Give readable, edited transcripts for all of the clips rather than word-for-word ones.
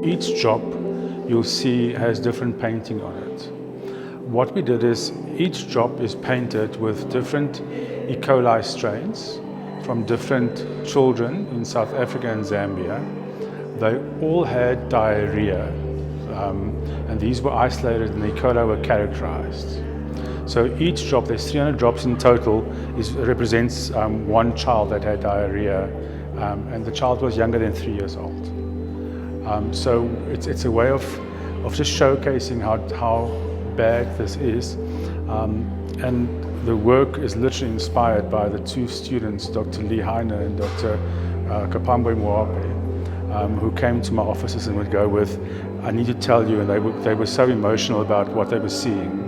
Each drop you'll see has different painting on it. What we did is each drop is painted with different E. coli strains from different children in South Africa and Zambia. They all had diarrhea, and these were isolated and the E. coli were characterized. So each drop, there's 300 drops in total, represents one child that had diarrhea, and the child was younger than 3 years old. So it's a way of just showcasing how bad this is. And the work is literally inspired by the two students, Dr. Lee Heine and Dr. Kapambwe Moape, who came to my offices and would go with, "I need to tell you," and they were so emotional about what they were seeing.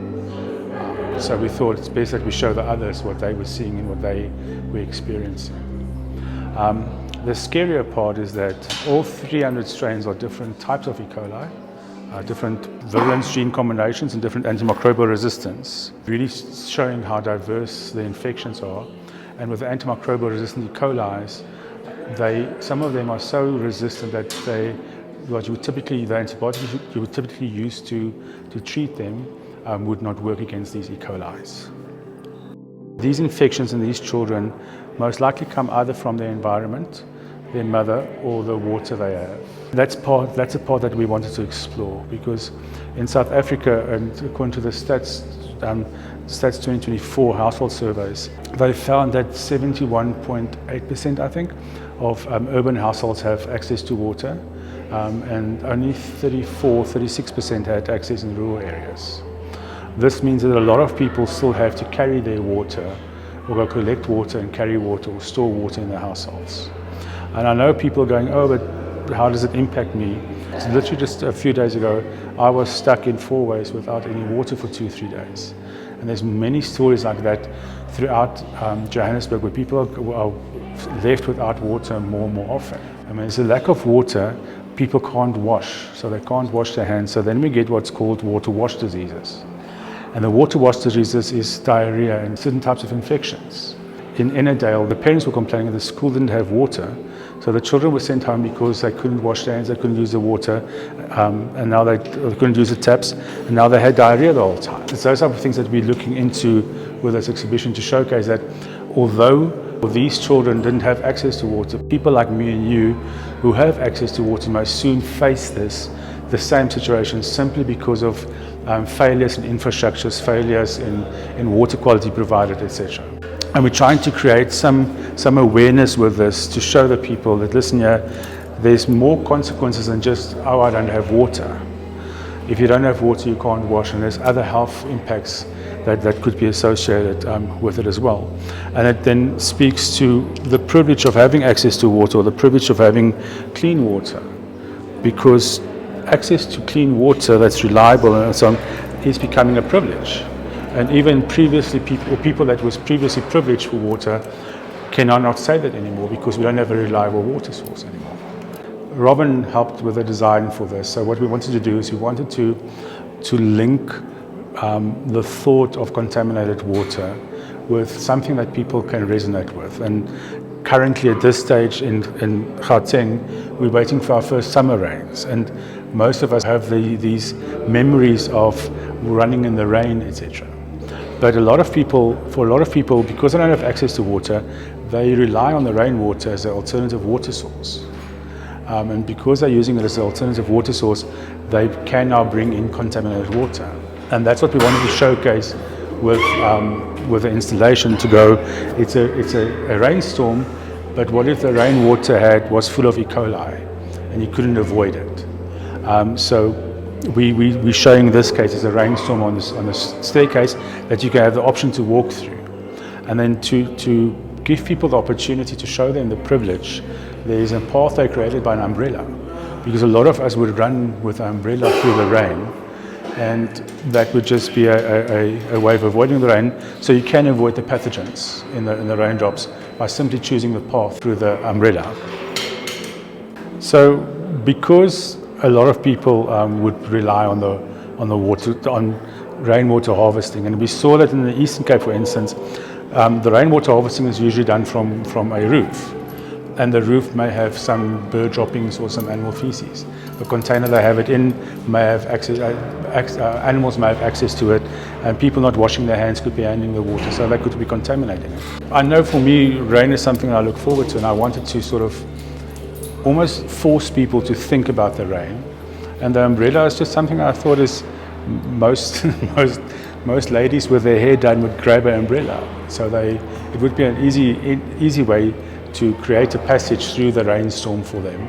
So we thought it's best that we show the others what they were seeing and what they were experiencing. The scarier part is that all 300 strains are different types of E. coli, different virulence gene combinations and different antimicrobial resistance, really showing how diverse the infections are. And with the antimicrobial resistant E. coli's, some of them are so resistant that the antibiotics you would typically use to treat them would not work against these E. coli's. These infections in these children most likely come either from their environment, their mother, or the water they have. That's a part that we wanted to explore, because in South Africa, and according to the Stats 2024 household surveys, they found that 71.8%, I think, of urban households have access to water, and only 36% had access in rural areas. This means that a lot of people still have to carry their water, or go collect water and carry water, or store water in their households. And I know people are going, "Oh, but how does it impact me?" So literally just a few days ago, I was stuck in 4 ways without any water for 2-3 days. And there's many stories like that throughout Johannesburg, where people are left without water more and more often. I mean, there's a lack of water, people can't wash, so they can't wash their hands. So then we get what's called water wash diseases. And the water wash diseases is diarrhea and certain types of infections. In Ennerdale, the parents were complaining that the school didn't have water, so the children were sent home because they couldn't wash their hands, they couldn't use the water, and now they couldn't use the taps, and now they had diarrhea the whole time. It's those type of things that we're looking into with this exhibition, to showcase that although these children didn't have access to water, people like me and you who have access to water may soon face the same situation, simply because of failures in infrastructures, failures in water quality provided, etc. And we're trying to create some awareness with this, to show the people that, listen here, there's more consequences than just, "Oh, I don't have water." If you don't have water, you can't wash, and there's other health impacts that could be associated with it as well. And it then speaks to the privilege of having access to water, or the privilege of having clean water, because access to clean water that's reliable and so on is becoming a privilege. And even previously, people that was previously privileged for water can now not say that anymore, because we don't have a reliable water source anymore. Robin helped with the design for this. So what we wanted to do is we wanted to link the thought of contaminated water with something that people can resonate with. And currently at this stage in Gauteng, we're waiting for our first summer rains. And most of us have these memories of running in the rain, etc. But for a lot of people, because they don't have access to water, they rely on the rainwater as an alternative water source. And because they're using it as an alternative water source, they can now bring in contaminated water. And that's what we wanted to showcase with the installation, to go, it's a rainstorm, but what if the rainwater was full of E. coli and you couldn't avoid it? So we're showing this case as a rainstorm on the staircase that you can have the option to walk through. And then to give people the opportunity, to show them the privilege, there's a pathway created by an umbrella, because a lot of us would run with an umbrella through the rain, and that would just be a way of avoiding the rain. So you can avoid the pathogens in the raindrops by simply choosing the path through the umbrella. So because a lot of people would rely on rainwater harvesting, and we saw that in the Eastern Cape, for instance, the rainwater harvesting is usually done from a roof, and the roof may have some bird droppings or some animal feces. The container they have it in may have access, animals may have access to it, and people not washing their hands could be handling the water, so they could be contaminating it. I know for me, rain is something I look forward to, and I wanted to sort of almost force people to think about the rain. And the umbrella is just something I thought is most ladies with their hair done would grab an umbrella. So it would be an easy way to create a passage through the rainstorm for them.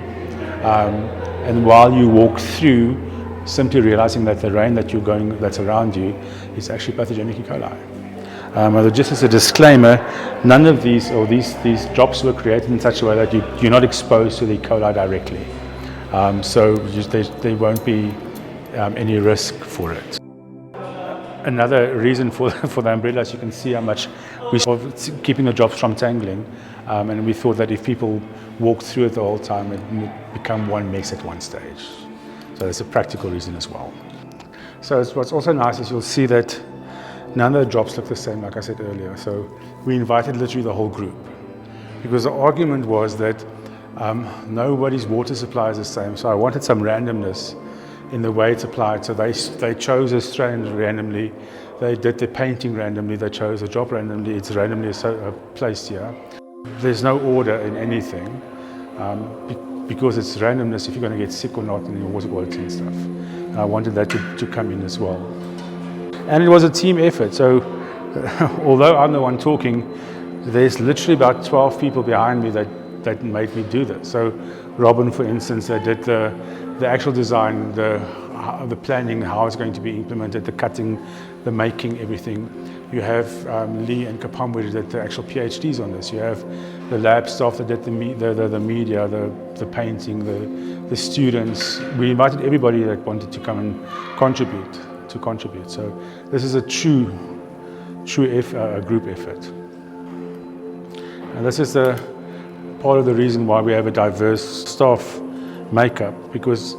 And while you walk through, simply realizing that the rain that's around you is actually pathogenic E. coli. Just as a disclaimer, none of these drops were created in such a way that you're not exposed to the E. coli directly. So there won't be any risk for it. Another reason for the umbrellas, you can see how much we're keeping the drops from tangling, and we thought that if people walked through it the whole time, it would become one mess at one stage. So there's a practical reason as well. So what's also nice is you'll see that none of the drops look the same, like I said earlier. So we invited literally the whole group, because the argument was that nobody's water supply is the same. So I wanted some randomness in the way it's applied. So they chose a strain randomly, they did the painting randomly, they chose a drop randomly, it's randomly placed here. There's no order in anything, because it's randomness if you're going to get sick or not in your water quality and stuff. And I wanted that to come in as well. And it was a team effort, so although I'm the one talking, there's literally about 12 people behind me that made me do this. So Robin, for instance, they did the actual design, the planning, how it's going to be implemented, the cutting, the making, everything. You have Lee and Kapamwe who did the actual PhDs on this. You have the lab staff that did the media, the painting, the students. We invited everybody that wanted to come and contribute. So this is a true group effort. And this is the part of the reason why we have a diverse staff makeup, because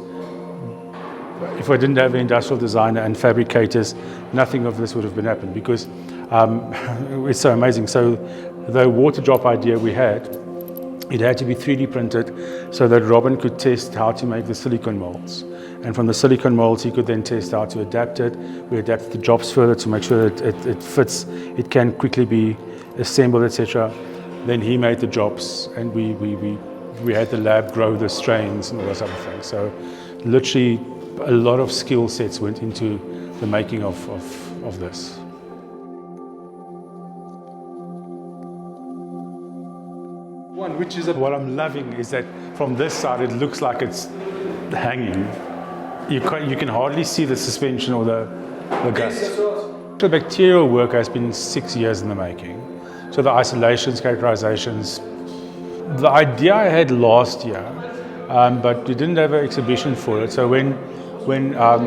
if I didn't have an industrial designer and fabricators, nothing of this would have been happened, because it's so amazing. So the water drop idea we had, it had to be 3D printed so that Robin could test how to make the silicone molds. And from the silicone molds, he could then test how to adapt it. We adapted the drops further to make sure that it fits, it can quickly be assembled, etc. Then he made the drops, and we had the lab grow the strains and all those other things. So literally a lot of skill sets went into the making of this. Which is what I'm loving is that from this side it looks like it's hanging. You can hardly see the suspension or the gust. The bacterial work has been 6 years in the making. So the isolations, characterizations. The idea I had last year, but we didn't have an exhibition for it. So when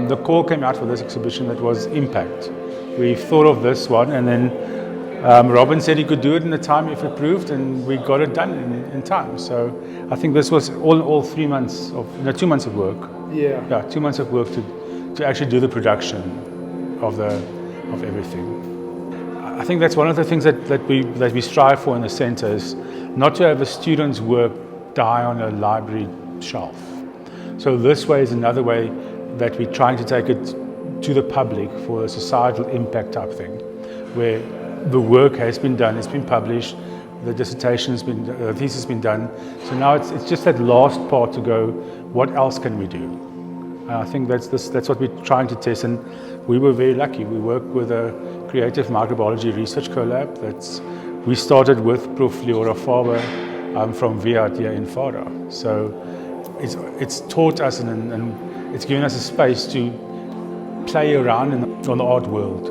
the call came out for this exhibition, that was Impact. We thought of this one, and then Robin said he could do it in the time if approved, and we got it done in time. So I think this was all 3 months of, 2 months of work. Yeah, 2 months of work to actually do the production of everything. I think that's one of the things that we strive for in the centre, is not to have a student's work die on a library shelf. So this way is another way that we're trying to take it to the public for a societal impact type thing, where the work has been done, it's been published, the dissertation has been, the thesis has been done. So now it's just that last part to go, what else can we do? And I think that's what we're trying to test, and we were very lucky. We work with a creative microbiology research collab. We started with Prof Faber from VIAT here in Fara. So it's taught us and it's given us a space to play around on the art world.